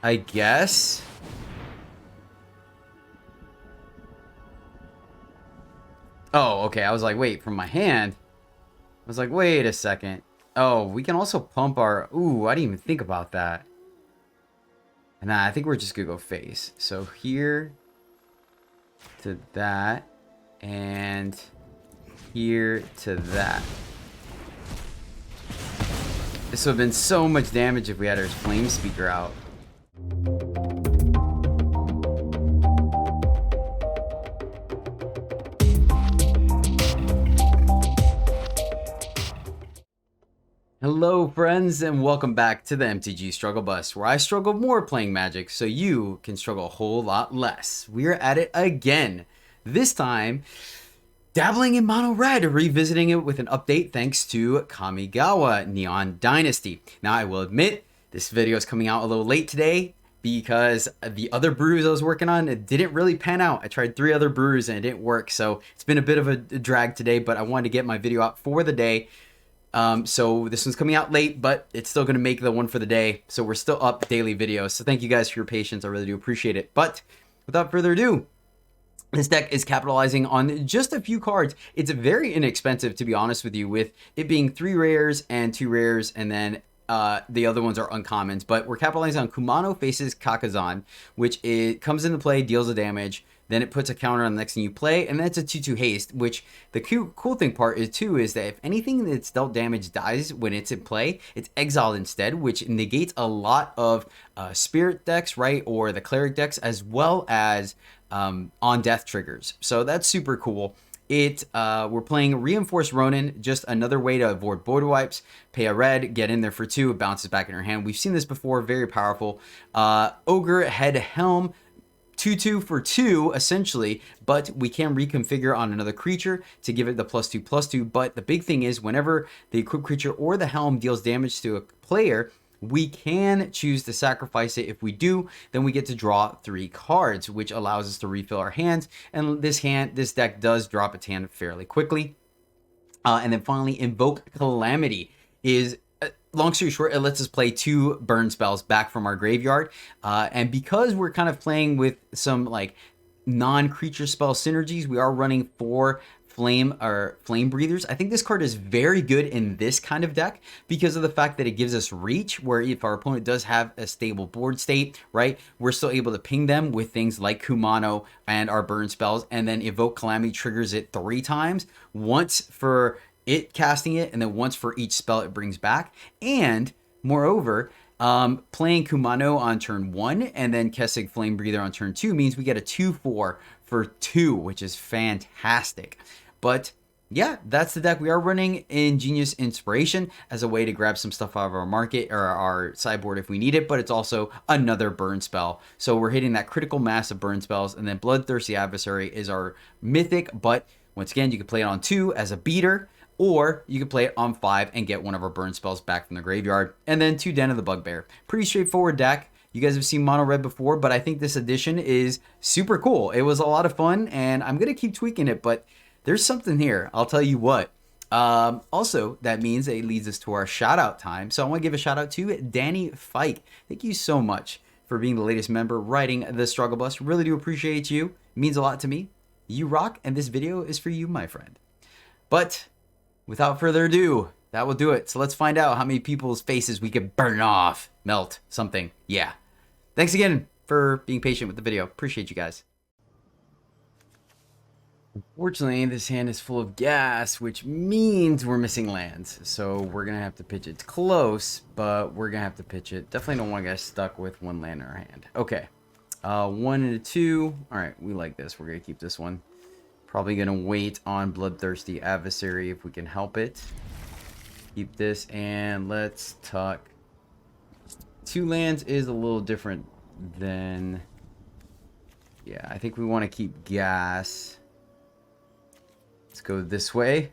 I guess. Oh, okay. I was like, wait, from my hand. I was like, wait a second. Oh, we can also pump our... Ooh, I didn't even think about that. Nah, I think we're just gonna go face. So here to that. And here to that. This would have been so much damage if we had our flame speaker out. Hello friends and welcome back to the MTG Struggle Bus, where I struggle more playing Magic so you can struggle a whole lot less. We are at it again. This time, dabbling in mono red, revisiting it with an update thanks to Kamigawa Neon Dynasty. Now I will admit, this video is coming out a little late today because the other brews I was working on, it didn't really pan out. I tried 3 other brews and it didn't work, so it's been a bit of a drag today, but I wanted to get my video out for the day. So this one's coming out late, but it's still going to make the one for the day. So we're still up daily videos. So thank you guys for your patience. I really do appreciate it. But without further ado, this deck is capitalizing on just a few cards. It's very inexpensive, to be honest with you, with it being 3 rares and 2 rares, and then the other ones are uncommons. But we're capitalizing on Kumano faces Kakazan, which comes into play, deals the damage. Then it puts a counter on the next thing you play, and that's a 2/2 haste, which the cool thing part is too is that if anything that's dealt damage dies when it's in play, it's exiled instead, which negates a lot of spirit decks, right, or the cleric decks, as well as on death triggers. So that's super cool. We're playing Reinforced Ronin, just another way to avoid board wipes. Pay a red, get in there for 2, it bounces back in your hand. We've seen this before, very powerful. Ogre Head Helm, 2/2 for 2 essentially, but we can reconfigure on another creature to give it the +2/+2. But the big thing is whenever the equipped creature or the helm deals damage to a player, we can choose to sacrifice it. If we do, then we get to draw 3 cards, which allows us to refill our hands. And this deck does drop its hand fairly quickly. And then finally, Invoke Calamity is, long story short, it lets us play 2 burn spells back from our graveyard. And because we're kind of playing with some like non-creature spell synergies, we are running 4 flame breathers. I think this card is very good in this kind of deck because of the fact that it gives us reach, where if our opponent does have a stable board state, right, we're still able to ping them with things like Kumano and our burn spells. And then Evoke Calamity triggers it 3 times, once for it casting it, and then once for each spell it brings back. And moreover, playing Kumano on turn 1 and then Kessig Flame Breather on turn 2 means we get a 2/4 for 2, which is fantastic. But yeah, that's the deck we are running. Ingenious Inspiration as a way to grab some stuff out of our market or our sideboard if we need it, but it's also another burn spell. So we're hitting that critical mass of burn spells, and then Bloodthirsty Adversary is our mythic, but once again, you can play it on 2 as a beater, or you can play it on 5 and get one of our burn spells back from the graveyard. And then 2 Den of the Bugbear. Pretty straightforward deck. You guys have seen mono red before, but I think this edition is super cool. It was a lot of fun, and I'm going to keep tweaking it, but there's something here. I'll tell you what. Also, that means it leads us to our shout out time. So I want to give a shout out to Danny Fike. Thank you so much for being the latest member writing the Struggle Bus. Really do appreciate you. It means a lot to me. You rock, and this video is for you, my friend. But without further ado, that will do it. So let's find out how many people's faces we could burn off, melt, something. Yeah. Thanks again for being patient with the video. Appreciate you guys. Unfortunately, this hand is full of gas, which means we're missing lands. So we're going to have to pitch it. It's close, but we're going to have to pitch it. Definitely don't want to get stuck with 1 land in our hand. Okay. 1 and a 2. All right, we like this. We're going to keep this one. Probably going to wait on Bloodthirsty Adversary if we can help it. Keep this, and let's tuck. 2 lands is a little different than... Yeah, I think we want to keep gas. Let's go this way.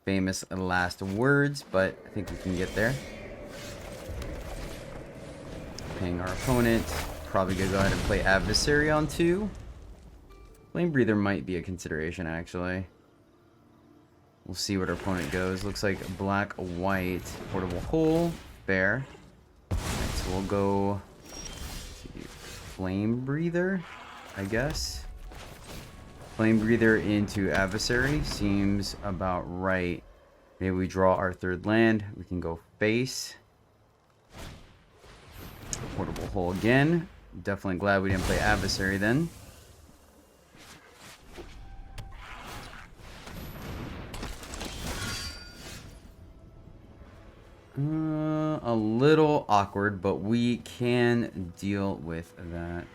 Famous last words, but I think we can get there. Paying our opponent. Probably going to go ahead and play Adversary on 2. Flame Breather might be a consideration, actually. We'll see what our opponent goes. Looks like black, white, portable hole. Fair. Right, so we'll go Flame Breather, I guess. Flame Breather into Adversary seems about right. Maybe we draw our third land. We can go face. Portable Hole again. Definitely glad we didn't play Adversary then. A little awkward, but we can deal with that.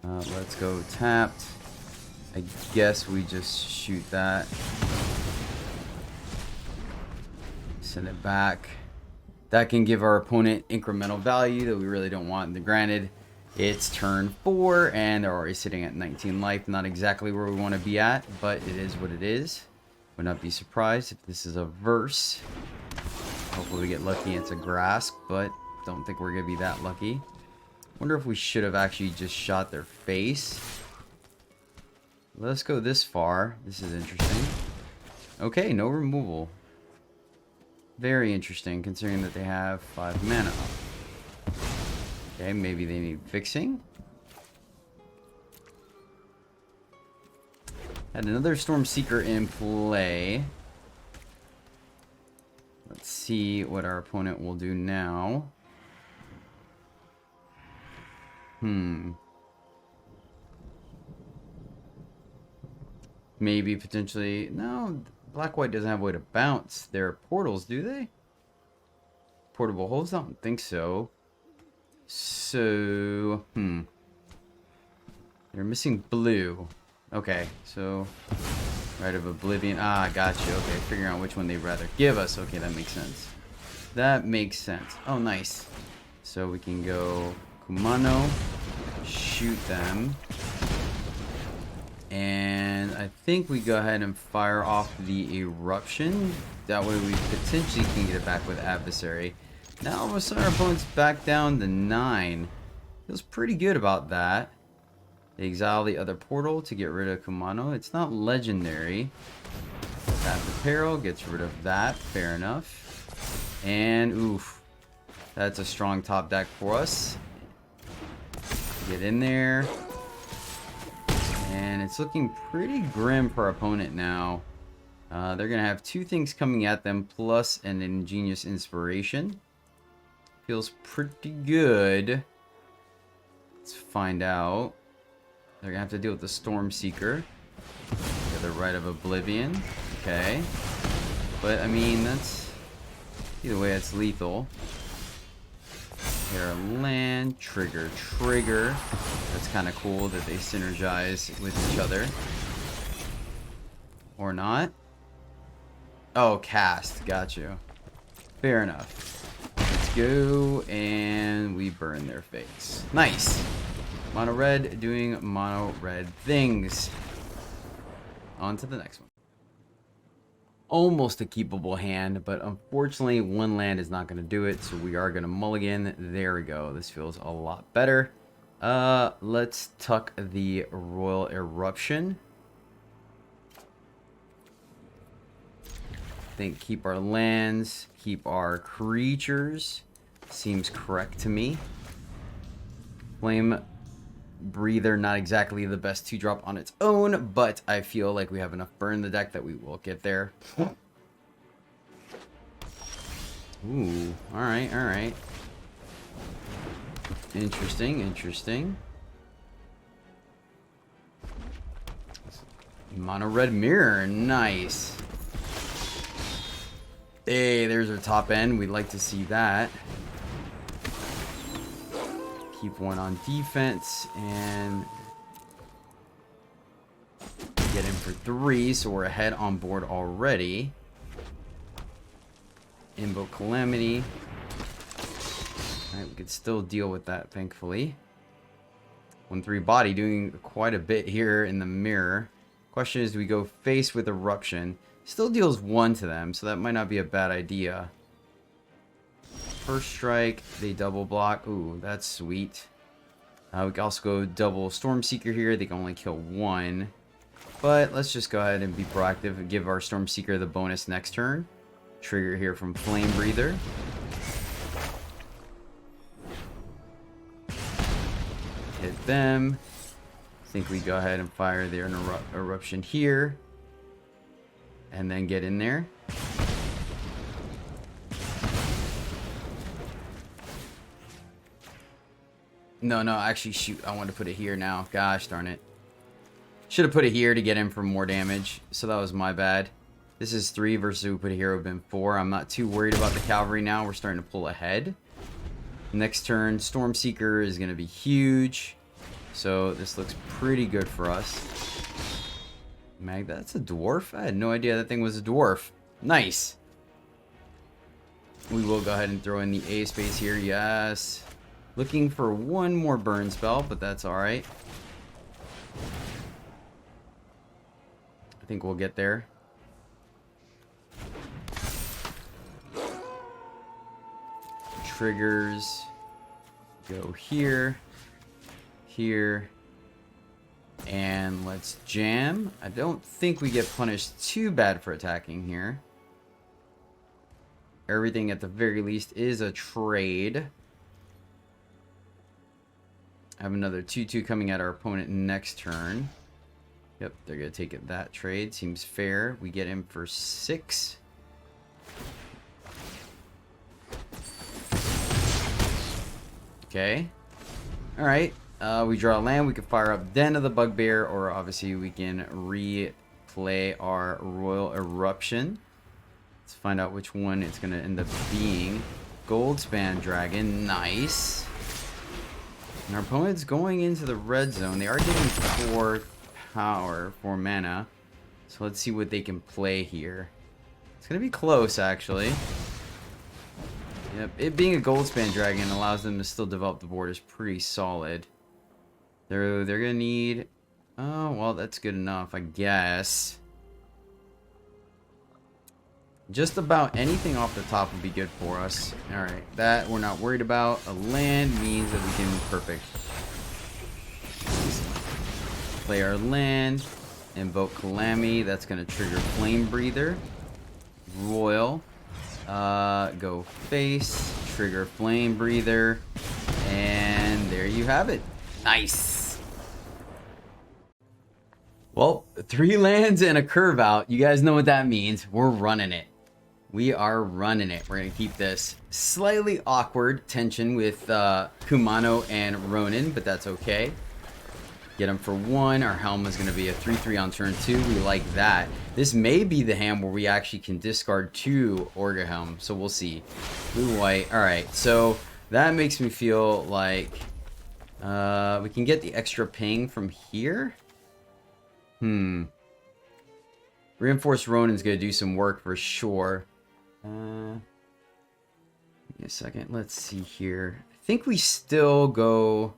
Let's go tapped. I guess we just shoot that. Send it back. That can give our opponent incremental value that we really don't want. And granted, it's turn 4 and they're already sitting at 19 life. Not exactly where we want to be at, but it is what it is. Would not be surprised if this is a verse. Hopefully we get lucky and it's a grasp, but don't think we're going to be that lucky. Wonder if we should have actually just shot their face. Let's go this far. This is interesting. Okay, no removal. Very interesting, considering that they have 5 mana. Okay, maybe they need fixing. Had another Stormseeker in play. Let's see what our opponent will do now. Maybe potentially... No, Black-White doesn't have a way to bounce their portals, do they? Portable holes? I don't think so. So... They're missing blue. Okay, so... Right of Oblivion. Ah, gotcha. Okay, figuring out which one they'd rather give us. Okay, that makes sense. That makes sense. Oh, nice. So we can go Kumano, shoot them. And I think we go ahead and fire off the Eruption. That way we potentially can get it back with Adversary. Now all of a sudden our opponent's back down to 9. Feels pretty good about that. They exile the other portal to get rid of Kumano. It's not legendary. Path of Peril gets rid of that. Fair enough. And oof. That's a strong top deck for us. Get in there. And it's looking pretty grim for our opponent now. They're going to have 2 things coming at them, plus an Ingenious Inspiration. Feels pretty good. Let's find out. They're going to have to deal with the Stormseeker. The other Rite of Oblivion. Okay. But, I mean, that's... Either way, it's lethal. Pair of land, trigger. That's kind of cool that they synergize with each other. Or not. Oh, cast. Got you. Fair enough. Let's go, and we burn their face. Nice. Mono red doing mono red things. On to the next one. Almost a keepable hand, but unfortunately 1 land is not going to do it, so we are going to mulligan. There we go. This feels a lot better. Let's tuck the Royal Eruption. I think keep our lands, keep our creatures. Seems correct to me. Flame Breather, not exactly the best 2-drop on its own, but I feel like we have enough burn in the deck that we will get there. Ooh, alright. Interesting. Mono red mirror, nice. Hey, there's our top end. We'd like to see that. Keep 1 on defense and get in for 3, so we're ahead on board already. Invoke Calamity. Alright, we could still deal with that, thankfully. 1/3 body doing quite a bit here in the mirror. Question is, do we go face with Eruption? Still deals 1 to them, so that might not be a bad idea. First strike, they double block. Ooh, that's sweet. We can also go double Stormseeker here. They can only kill 1. But let's just go ahead and be proactive and give our Stormseeker the bonus next turn. Trigger here from Flame Breather. hit them. I think we go ahead and fire their eruption here. And then get in there. No, actually, shoot. I wanted to put it here now. Gosh darn it. Should have put it here to get in for more damage. So that was my bad. This is 3 versus we put it here would have been 4. I'm not too worried about the cavalry now. We're starting to pull ahead. Next turn, Stormseeker is going to be huge. So this looks pretty good for us. That's a dwarf? I had no idea that thing was a dwarf. Nice. We will go ahead and throw in the A space here. Yes. Looking for one more burn spell, but that's alright. I think we'll get there. Triggers. Go here. Here. And let's jam. I don't think we get punished too bad for attacking here. Everything at the very least is a trade. I have another 2/2 coming at our opponent next turn. Yep, they're going to take it that trade. Seems fair. We get him for 6. Okay. Alright. We draw land. We can fire up Den of the Bugbear, or obviously we can replay our Royal Eruption. Let's find out which one it's going to end up being. Goldspan Dragon. Nice. And our opponent's going into the red zone. They are getting 4 power, 4 mana. So let's see what they can play here. It's going to be close, actually. Yep, it being a Goldspan Dragon allows them to still develop the board is pretty solid. They're going to need... Oh, well, that's good enough, I guess. Just about anything off the top would be good for us. Alright, that we're not worried about. A land means that we can perfect. Play our land. Invoke Calamity. That's going to trigger Flame Breather. Royal. Go face. Trigger Flame Breather. And there you have it. Nice. Well, 3 lands and a curve out. You guys know what that means. We're running it. We are running it. We're going to keep this slightly awkward tension with Kumano and Ronin, but that's okay. Get him for 1. Our helm is going to be a 3/3 on turn 2. We like that. This may be the hand where we actually can discard 2 Orga Helm, so we'll see. Blue-white. Alright, so that makes me feel like we can get the extra ping from here. Reinforced Ronin's going to do some work for sure. Give me a second. Let's see here. I think we still go...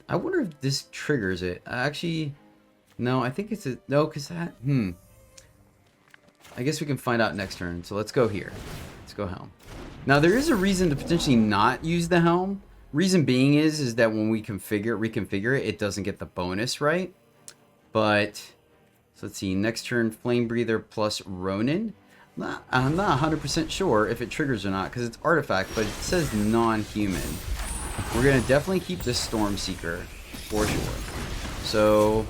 I wonder if this triggers it. Actually, no, I think it's a... No, because that... I guess we can find out next turn. So let's go here. Let's go Helm. Now, there is a reason to potentially not use the Helm. Reason being is that when we reconfigure it, it doesn't get the bonus, right? But... So let's see. Next turn, Flame Breather plus Ronin. I'm not 100% sure if it triggers or not because it's artifact, but it says non-human. We're going to definitely keep this Stormseeker for sure. So,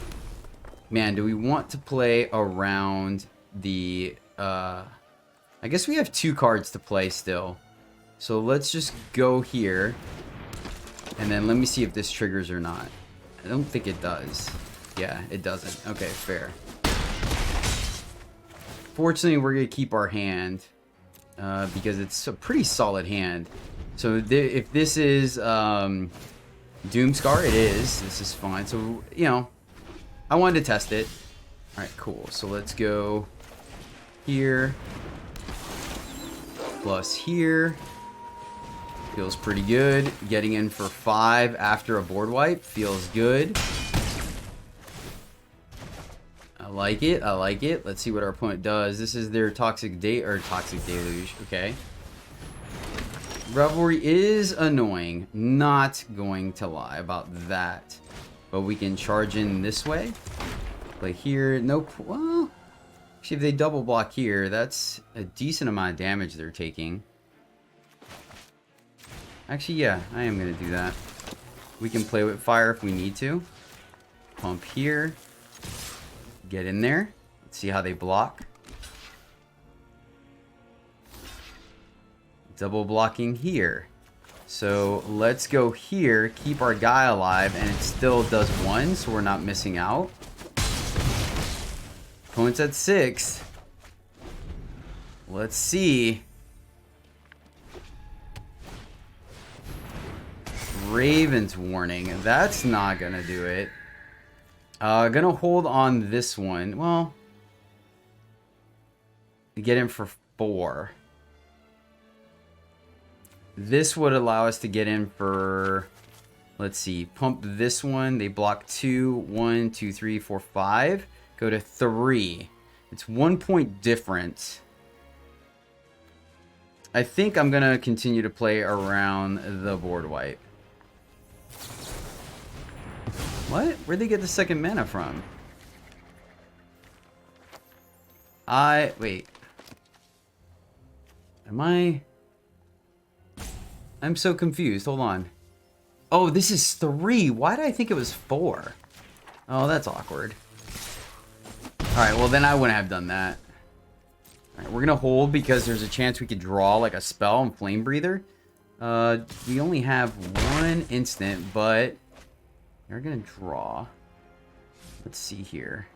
man, do we want to play around the... I guess we have 2 cards to play still. So let's just go here. And then let me see if this triggers or not. I don't think it does. Yeah, it doesn't. Okay, fair. Fortunately, we're going to keep our hand because it's a pretty solid hand. So if this is Doomscar, it is. This is fine. So, you know, I wanted to test it. All right, cool. So let's go here. Plus here. Feels pretty good. Getting in for 5 after a board wipe feels good. I like it. I like it. Let's see what our opponent does. This is their Toxic Deluge. Okay. Revelry is annoying. Not going to lie about that. But we can charge in this way. Play here. Nope. Well, actually, if they double block here, that's a decent amount of damage they're taking. Actually, yeah, I am going to do that. We can play with fire if we need to. Pump here. Get in there. Let's see how they block. Double blocking here. So let's go here, keep our guy alive, and it still does 1, so we're not missing out. Opponent's at 6. Let's see. Raven's Warning. That's not gonna do it. Gonna hold on this one. Well, get him for 4. This would allow us to get in for, let's see, pump this one. They block 2, 1, 2, 3, 4, 5. Go to 3. It's 1 point difference. I think I'm going to continue to play around the board wipe. What? Where'd they get the second mana from? Wait. I'm so confused. Hold on. Oh, this is 3. Why did I think it was 4? Oh, that's awkward. Alright, well then I wouldn't have done that. Alright, we're gonna hold because there's a chance we could draw like a spell and Flame Breather. We only have 1 instant, but they're gonna draw. Let's see here.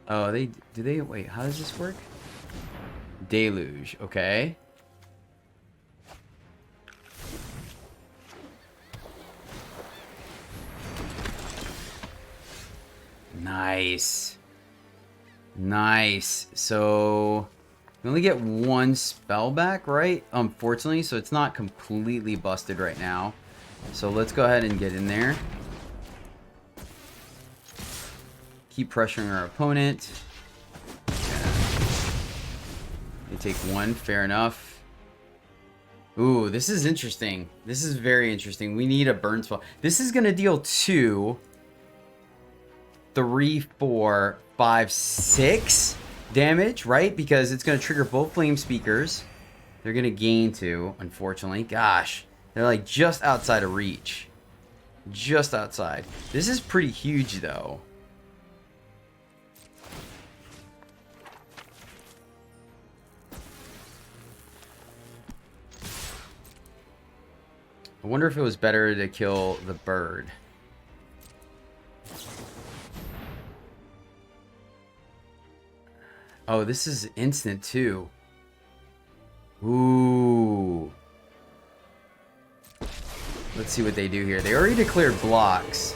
Oh, wait, how does this work? Deluge, okay. Nice. Nice. So we only get 1 spell back, right? Unfortunately, so it's not completely busted right now. So let's go ahead and get in there. Keep pressuring our opponent. They take 1, fair enough. Ooh, this is interesting. This is very interesting. We need a burn spell. This is gonna deal 2, 3, 4, 5, 6 damage, right? Because it's going to trigger both flame speakers. They're going to gain 2, unfortunately. Gosh, they're like just outside of reach. Just outside. This is pretty huge, though. I wonder if it was better to kill the bird. Oh, this is instant too. Ooh. Let's see what they do here. They already declared blocks.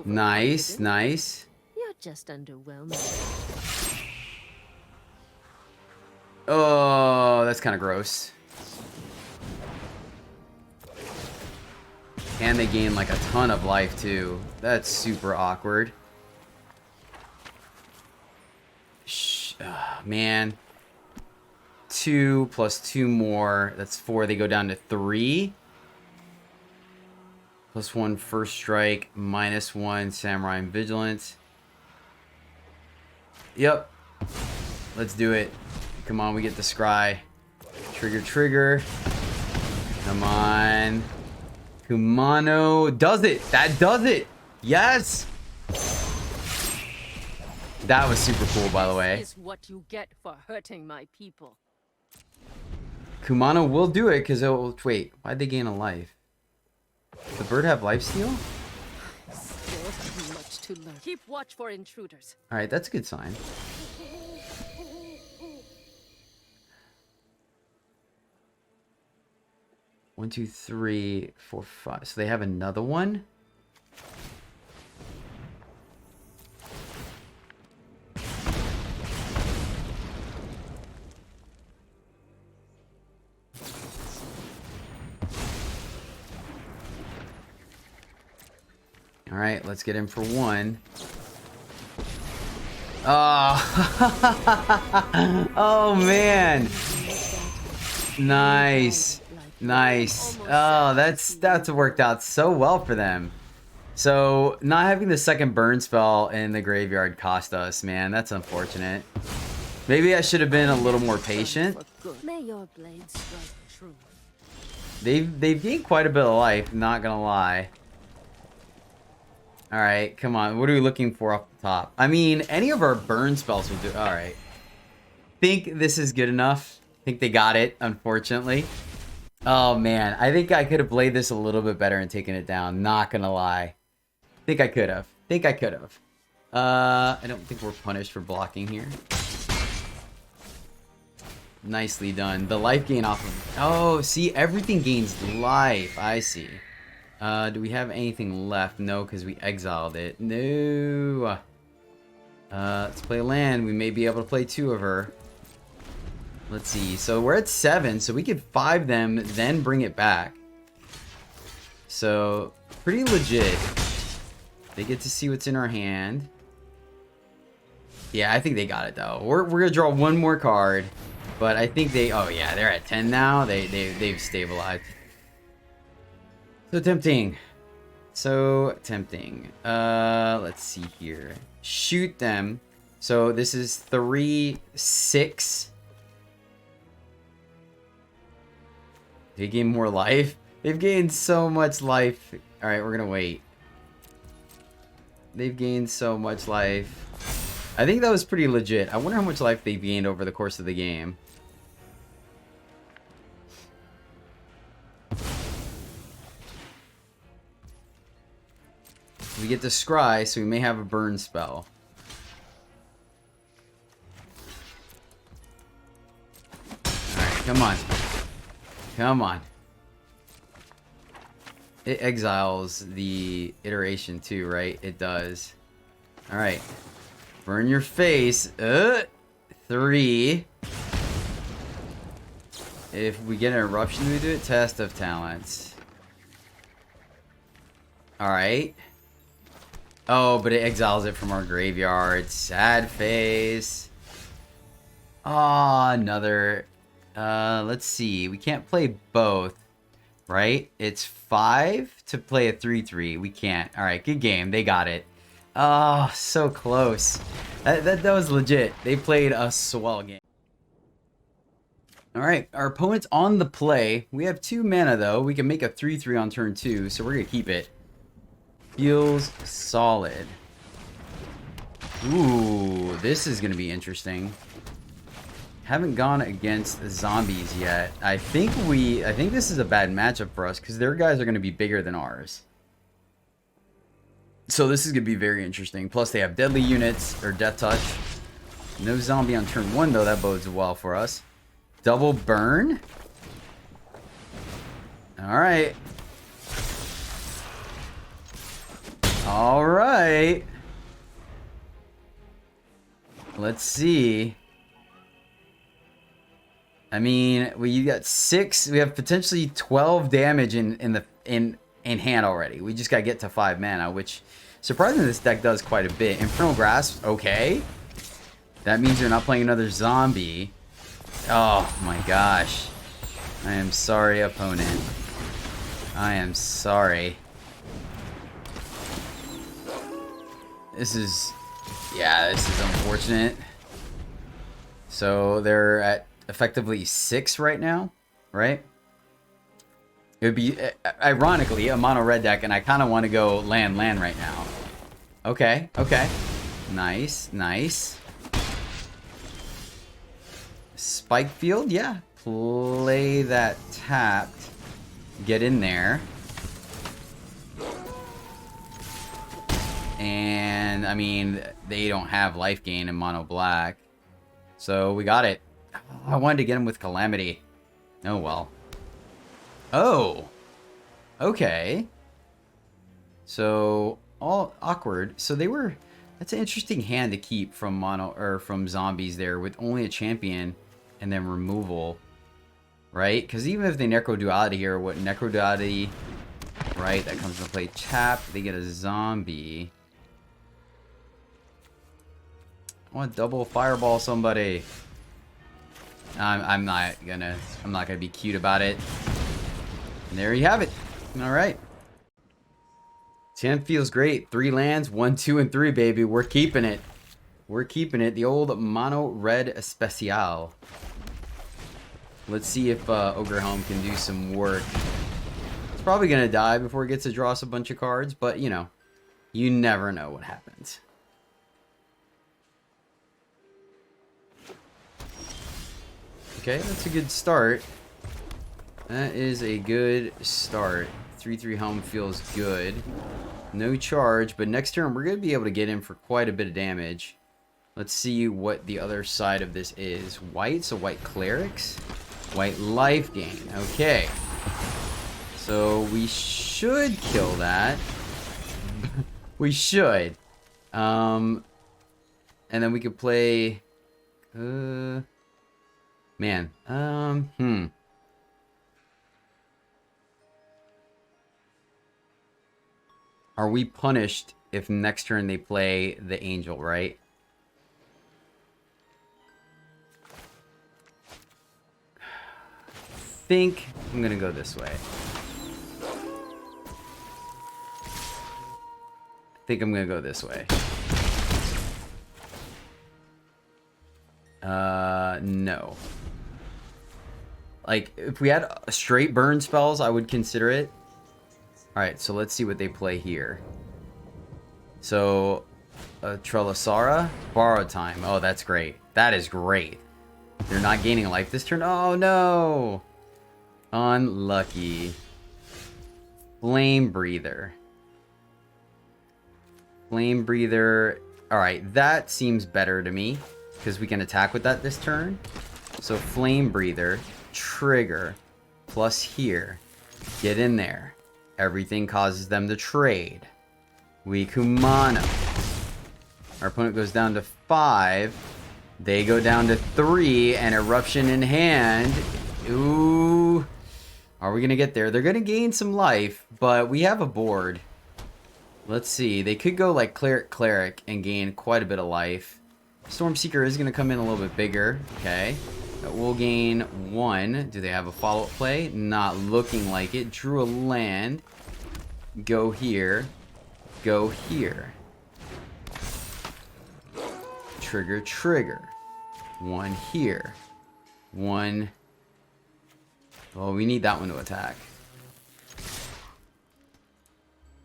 Nice, nice. You're just underwhelming. Oh, that's kind of gross. And they gain like a ton of life too. That's super awkward. Man. 2 plus 2 more. That's 4. They go down to 3. Plus 1 first strike. Minus 1 samurai and vigilance. Yep. Let's do it. Come on, we get the scry. Trigger, trigger. Come on. Kumano does it. That does it. Yes. That was super cool, by the way. Is what you get for hurting my people. Kumano will do it because it will. Wait, why'd they gain a life? Does the bird have lifesteal? Still have much to learn. Keep watch for intruders. All right, that's a good sign. One, two, three, four, five. So they have another one. All right, let's get in for 1. Oh, oh man. Nice. Nice. Oh, that's worked out so well for them. So not having the second burn spell in the graveyard cost us, man. That's unfortunate. Maybe I should have been a little more patient. May your blade strike true. They've gained quite a bit of life, not gonna lie. Alright, come on. What are we looking for off the top? I mean, any of our burn spells will do. Alright. Think this is good enough. Think they got it, unfortunately. Oh, man. I think I could have played this a little bit better and taken it down. Not gonna lie. Think I could have. I don't think we're punished for blocking here. Nicely done. The life gain off of... Oh, see, everything gains life. I see. Do we have anything left? No, because we exiled it. No. Let's play land. We may be able to play 2 of her. Let's see. So we're at 7, so we could 5 them, then bring it back. So, pretty legit. They get to see what's in our hand. Yeah, I think they got it, though. We're going to draw 1 more card. But I think they... Oh, yeah, they're at 10 now. They've stabilized. So tempting. Let's see here. Shoot them. So this is 3, 6. They gain more life. They've gained so much life. All right, we're gonna wait. They've gained so much life. I think that was pretty legit. I wonder how much life they've gained over the course of the game. We get to scry, so we may have a burn spell. Alright, come on. Come on. It exiles the iteration too, right? It does. Alright. Burn your face. 3. If we get an eruption, we do it. Test of talents. Alright. Oh, but it exiles it from our graveyard. Sad face. Oh, another. Let's see. We can't play both, right? It's 5 to play a 3/3. We can't. All right, good game. They got it. Oh, so close. That was legit. They played a swell game. All right, our opponent's on the play. We have 2 mana, though. We can make a 3/3 on turn 2, so we're going to keep it. Feels solid. Ooh, this is going to be interesting. Haven't gone against zombies yet. I think this is a bad matchup for us because their guys are going to be bigger than ours. So this is going to be very interesting. Plus they have deadly units or death touch. No zombie on turn 1 though. That bodes well for us. Double burn. All right. All right. Let's see. I mean, you got 6. We have potentially 12 damage in hand already. We just gotta get to 5 mana, which surprisingly this deck does quite a bit. Infernal Grasp, okay. That means you're not playing another zombie. Oh my gosh. I am sorry, opponent. I am sorry. This is unfortunate. So they're at effectively 6 right now, right? It would be, ironically, a mono red deck, and I kind of want to go land right now. Okay, okay. Nice, nice. Spike Field, yeah. Play that tapped. Get in there. And, I mean, they don't have life gain in mono black. So, we got it. I wanted to get him with Calamity. Oh, well. Oh. Okay. So, all awkward. So, they were... That's an interesting hand to keep from mono... Or from zombies there with only a champion and then removal. Right? Because even if they Necro Duality here, what Necro Duality... Right? That comes into play. Tap. They get a zombie. I want to double fireball somebody. I'm not gonna be cute about it. And there you have it. All right. 10 feels great. 3 lands, 1, 2, and 3, baby. We're keeping it. We're keeping it. The old mono red especial. Let's see if Ogre Helm can do some work. It's probably going to die before it gets to draw us a bunch of cards, but, you know, you never know what happens. Okay, that's a good start. That is a good start. 3/3 Helm feels good. No charge, but next turn we're going to be able to get in for quite a bit of damage. Let's see what the other side of this is. White, so white clerics. White life gain. Okay. So we should kill that. We should. And then we could play... Man. Are we punished if next turn they play the angel, right? I think I'm gonna go this way. No. Like, if we had straight burn spells, I would consider it. Alright, so let's see what they play here. So, Trelasara, borrowed time. Oh, that's great. That is great. They're not gaining life this turn. Oh, no! Unlucky. Flame Breather. Flame Breather. Alright, that seems better to me, because we can attack with that this turn. So, Flame Breather, trigger, plus here. Get in there. Everything causes them to trade. We Kumano. Our opponent goes down to 5. They go down to 3, and Eruption in hand. Ooh. Are we going to get there? They're going to gain some life, but we have a board. Let's see. They could go like Cleric and gain quite a bit of life. Stormseeker is going to come in a little bit bigger. Okay. We'll gain 1. Do they have a follow-up play? Not looking like it. Drew a land. Go here. Go here. Trigger, trigger. 1 here. 1. Well, we need that one to attack.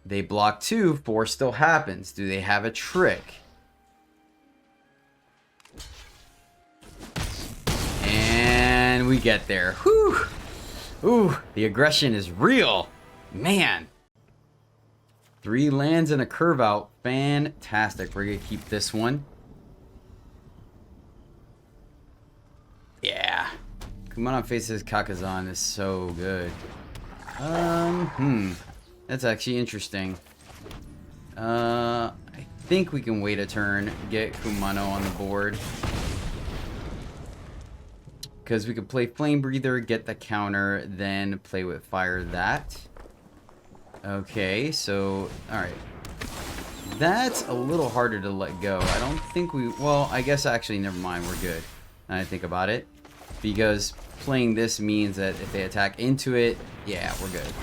They block 2. 4 still happens. Do they have a trick? And we get there. Whew. Ooh, the aggression is real. Man. 3 lands and a curve out. Fantastic. We're going to keep this one. Yeah. Kumano faces Kakazan is so good. That's actually interesting. I think we can wait a turn, get Kumano on the board. Because we could play Flame Breather, get the counter, then play with Fire that. Okay, so, alright. That's a little harder to let go. I don't think we... Well, I guess actually, never mind, we're good. Now I think about it. Because playing this means that if they attack into it, yeah, we're good.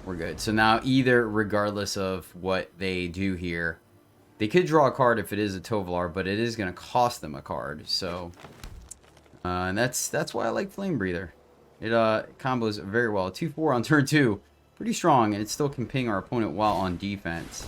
We're good. So now either, regardless of what they do here, they could draw a card if it is a Tovolar, but it is going to cost them a card. So, and that's why I like Flame Breather. It combos very well. 2/4 on turn 2. Pretty strong, and it still can ping our opponent while on defense.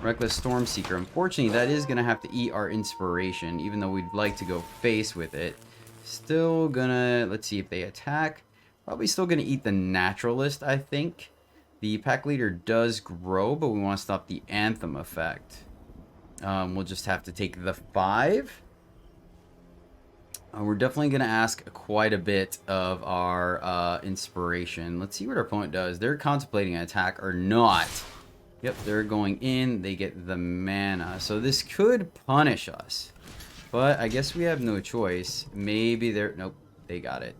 Reckless Stormseeker. Unfortunately, that is going to have to eat our inspiration, even though we'd like to go face with it. Still gonna... Let's see if they attack. Probably still going to eat the Naturalist, I think. The pack leader does grow, but we want to stop the Anthem effect. We'll just have to take the 5. We're definitely going to ask quite a bit of our inspiration. Let's see what our opponent does. They're contemplating an attack or not. Yep, they're going in. They get the mana. So this could punish us. But I guess we have no choice. Maybe they're... Nope, they got it.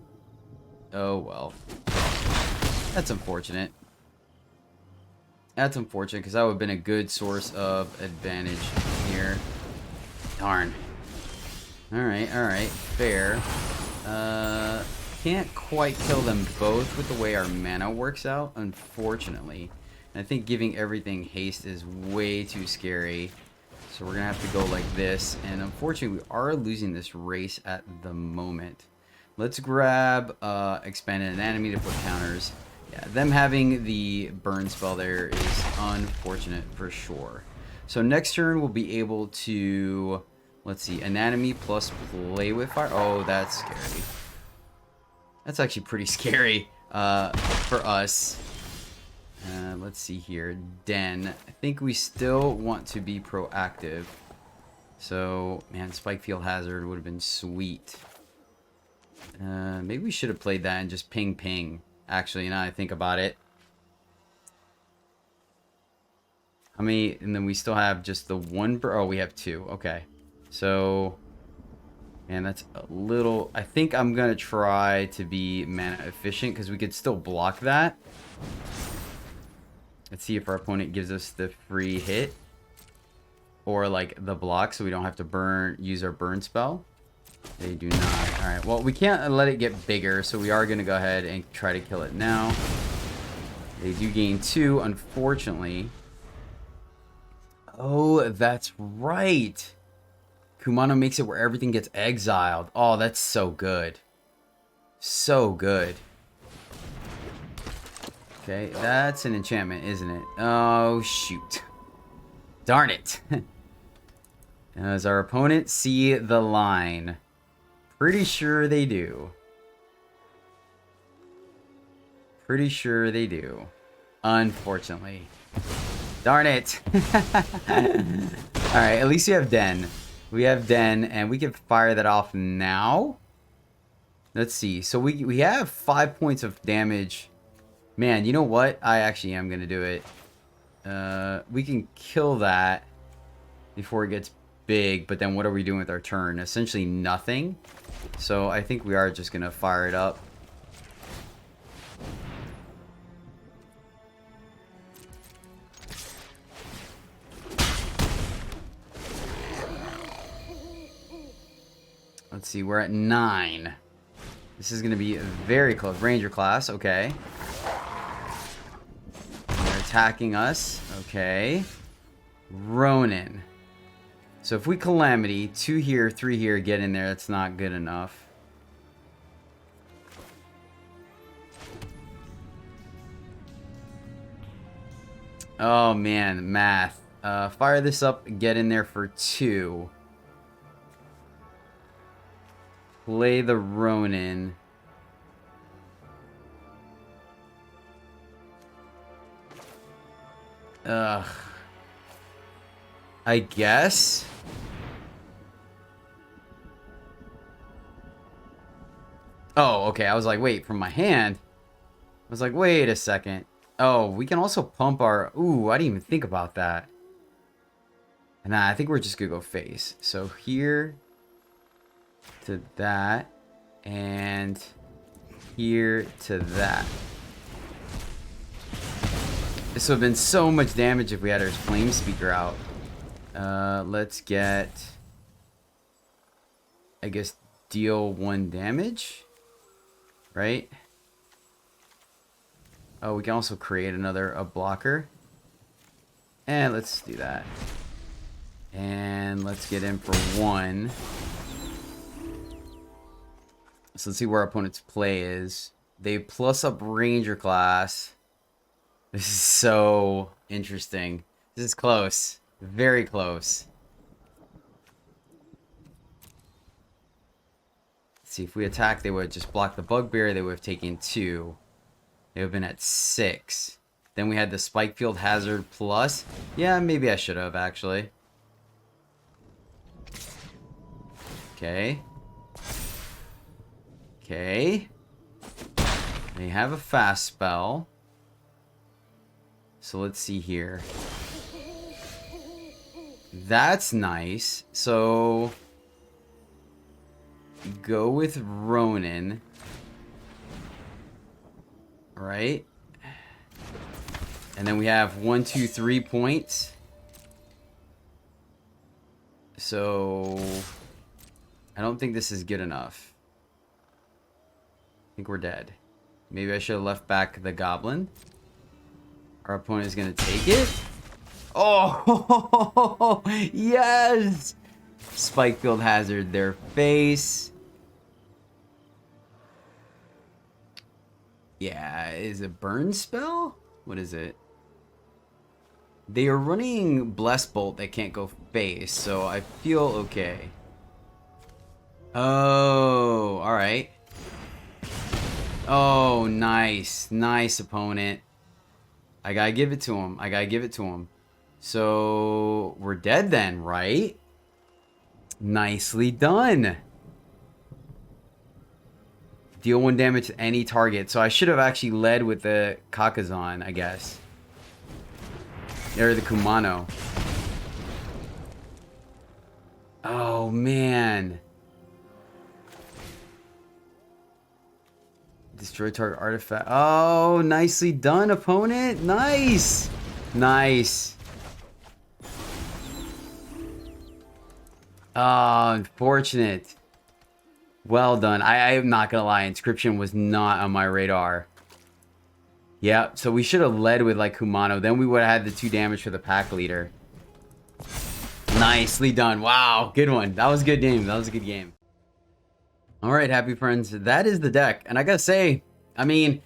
Oh, well. That's unfortunate. That's unfortunate, because that would have been a good source of advantage here. Darn. Alright, fair. Can't quite kill them both with the way our mana works out, unfortunately. And I think giving everything haste is way too scary. So we're going to have to go like this. And unfortunately, we are losing this race at the moment. Let's grab expanded anatomy to put counters. Yeah, them having the burn spell there is unfortunate for sure. So next turn we'll be able to, let's see, anatomy plus play with fire. Oh, that's scary. That's actually pretty scary for us. Let's see here. Den. I think we still want to be proactive. So, man, Spike Field Hazard would have been sweet. Maybe we should have played that and just ping ping. Actually, now I think about it. How many? And then we still have just the one. Oh, we have two. Okay. So, man, that's a little. I think I'm going to try to be mana efficient because we could still block that. Let's see if our opponent gives us the free hit. Or like the block so we don't have to use our burn spell. They do not. Alright, well, we can't let it get bigger, so we are going to go ahead and try to kill it now. They do gain 2, unfortunately. Oh, that's right. Kumano makes it where everything gets exiled. Oh, that's so good. So good. Okay, that's an enchantment, isn't it? Oh, shoot. Darn it. Does our opponent see the line? Pretty sure they do. Pretty sure they do. Unfortunately. Darn it. Alright, at least we have Den. We have Den, and we can fire that off now. Let's see. So we have 5 points of damage. Man, you know what? I actually am going to do it. We can kill that before it gets big, but then what are we doing with our turn? Essentially nothing. So I think we are just going to fire it up. Let's see, we're at 9. This is going to be very close. Ranger class, okay. They're attacking us, okay. Ronin. So if we Calamity, 2 here, 3 here, get in there, that's not good enough. Oh man, math. Fire this up, get in there for 2. Play the Ronin. Ugh. I guess. Oh, okay. I was like, wait, from my hand. I was like, wait a second. Oh, we can also pump our... Ooh, I didn't even think about that. Nah, I think we're just gonna go face. So here to that. And here to that. This would have been so much damage if we had our Flame Speaker out. Let's get... I guess deal 1 damage? Right? Oh, we can also create a blocker. And let's do that. And let's get in for 1. So let's see where our opponent's play is. They plus up Ranger class. This is so interesting. This is close. Very close. Let's see, if we attack, they would just block the Bugbear. They would have taken 2. They would have been at 6. Then we had the Spike Field Hazard plus. Yeah, maybe I should have, actually. Okay. Okay. They have a fast spell. So let's see here. That's nice. So go with Ronin. Right? And then we have 1, 2, 3 points. So I don't think this is good enough. I think we're dead. Maybe I should have left back the Goblin. Our opponent is going to take it. Oh, yes! Spike Field Hazard their face. Yeah, is it burn spell? What is it? They are running Bless Bolt that can't go face, so I feel okay. Oh, alright. Oh, nice. Nice, opponent. I gotta give it to him. I gotta give it to him. So, we're dead then, right? Nicely done. Deal 1 damage to any target. So I should have actually led with the Kakazan, I guess. Or the Kumano. Oh, man. Destroy target artifact. Oh, nicely done, opponent. Nice. Nice. Oh, unfortunate. Well done. I am not going to lie. Inscription was not on my radar. Yeah, so we should have led with like Kumano. Then we would have had the 2 damage for the pack leader. Nicely done. Wow, good one. That was a good game. That was a good game. All right, happy friends. That is the deck. And I got to say, I mean,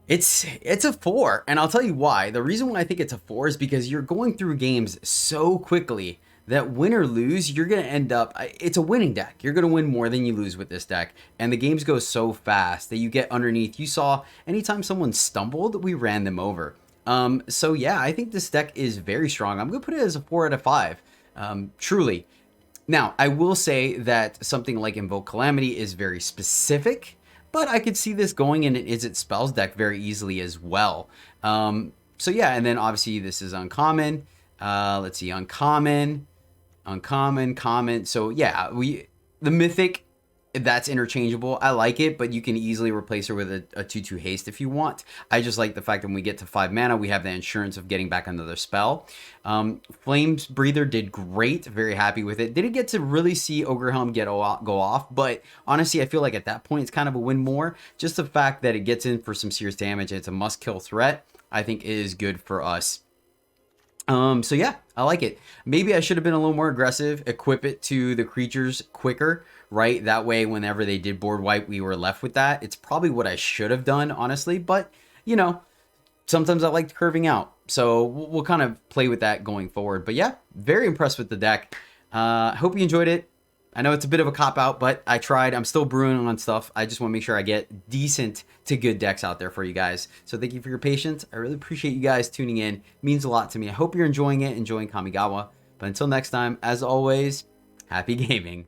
it's a 4. And I'll tell you why. The reason why I think it's a 4 is because you're going through games so quickly that win or lose, you're going to end up, it's a winning deck. You're going to win more than you lose with this deck. And the games go so fast that you get underneath. You saw anytime someone stumbled, we ran them over. So yeah, I think this deck is very strong. I'm going to put it as a 4 out of 5. Truly. Now, I will say that something like Invoke Calamity is very specific, but I could see this going in an Is It Spells deck very easily as well. So yeah, and then obviously this is uncommon. Let's see, uncommon, common. So yeah, the mythic, that's interchangeable. I like it, but you can easily replace her with a 2/2 haste if you want. I just like the fact that when we get to 5 mana, we have the insurance of getting back another spell. Flames Breather did great. Very happy with it. Didn't get to really see Ogre Helm go off, but honestly, I feel like at that point, it's kind of a win more. Just the fact that it gets in for some serious damage, and it's a must-kill threat, I think is good for us. So yeah, I like it. Maybe I should have been a little more aggressive, equip it to the creatures quicker, right? That way, whenever they did board wipe, we were left with that. It's probably what I should have done, honestly, but you know, sometimes I like curving out. So we'll kind of play with that going forward. But yeah, very impressed with the deck. Hope you enjoyed it. I know it's a bit of a cop-out, but I tried. I'm still brewing on stuff. I just want to make sure I get decent to good decks out there for you guys. So thank you for your patience. I really appreciate you guys tuning in. It means a lot to me. I hope you're enjoying it, enjoying Kamigawa. But until next time, as always, happy gaming.